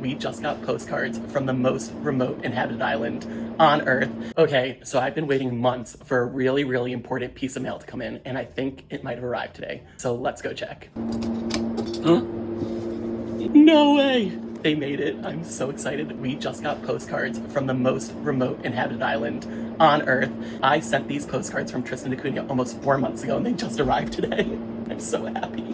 We just got postcards from the most remote inhabited island on Earth. Okay, so I've been waiting months for a really, really important piece of mail to come in, and I think it might have arrived today. So let's go check. Huh? No way! They made it. I'm so excited. We just got postcards from the most remote inhabited island on Earth. I sent these postcards from Tristan da Cunha almost 4 months ago, and they just arrived today. I'm so happy.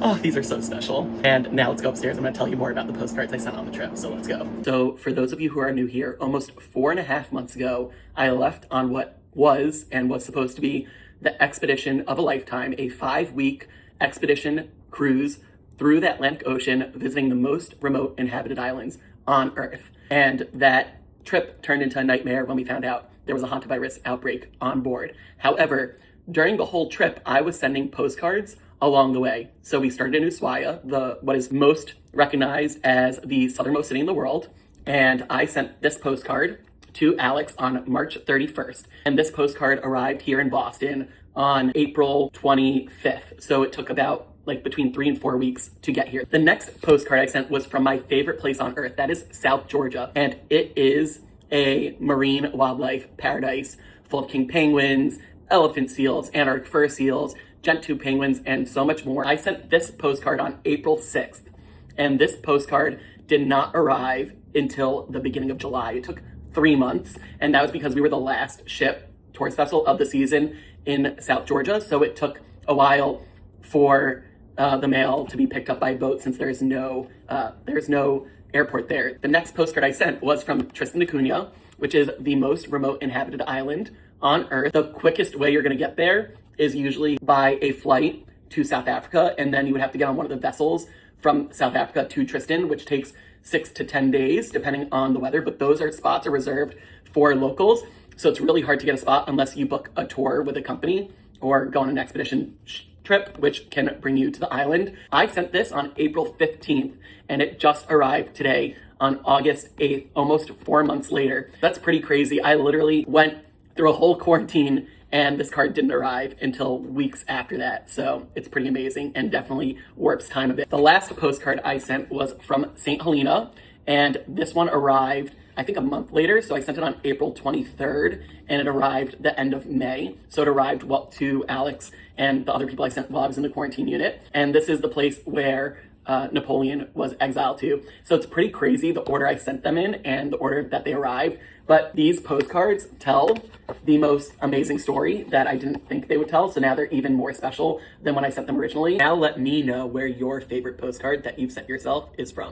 Oh, these are so special. And now let's go upstairs. I'm gonna tell you more about the postcards I sent on the trip, so let's go. So for those of you who are new here, almost 4.5 months ago, I left on what was and was supposed to be the expedition of a lifetime, a 5-week expedition cruise through the Atlantic Ocean, visiting the most remote inhabited islands on Earth. And that trip turned into a nightmare when we found out there was a hantavirus outbreak on board. However, during the whole trip, I was sending postcards along the way. So we started in Ushuaia, what is most recognized as the southernmost city in the world. And I sent this postcard to Alex on March 31st. And this postcard arrived here in Boston on April 25th. So it took about between 3 and 4 weeks to get here. The next postcard I sent was from my favorite place on Earth. That is South Georgia. And it is a marine wildlife paradise full of king penguins, elephant seals, Antarctic fur seals, gentoo penguins, and so much more. I sent this postcard on April 6th, and this postcard did not arrive until the beginning of July. It took 3 months, and that was because we were the last ship tourist vessel of the season in South Georgia, so it took a while for the mail to be picked up by boat since there's no airport there. The next postcard I sent was from Tristan da Cunha, which is the most remote inhabited island on Earth. The quickest way you're gonna get there is usually by a flight to South Africa, and then you would have to get on one of the vessels from South Africa to Tristan, which takes 6 to 10 days, depending on the weather, but those spots are reserved for locals, so it's really hard to get a spot unless you book a tour with a company or go on an expedition trip, which can bring you to the island. I sent this on April 15th, and it just arrived today on August 8th, almost 4 months later. That's pretty crazy. I literally went through a whole quarantine and this card didn't arrive until weeks after that. So it's pretty amazing and definitely warps time a bit. The last postcard I sent was from St. Helena, and this one arrived, I think, a month later. So I sent it on April 23rd, and it arrived the end of May. So it arrived to Alex and the other people I sent while I was in the quarantine unit. And this is the place where Napoleon was exiled to. So it's pretty crazy the order I sent them in and the order that they arrived. But these postcards tell the most amazing story that I didn't think they would tell. So now they're even more special than when I sent them originally. Now let me know where your favorite postcard that you've sent yourself is from.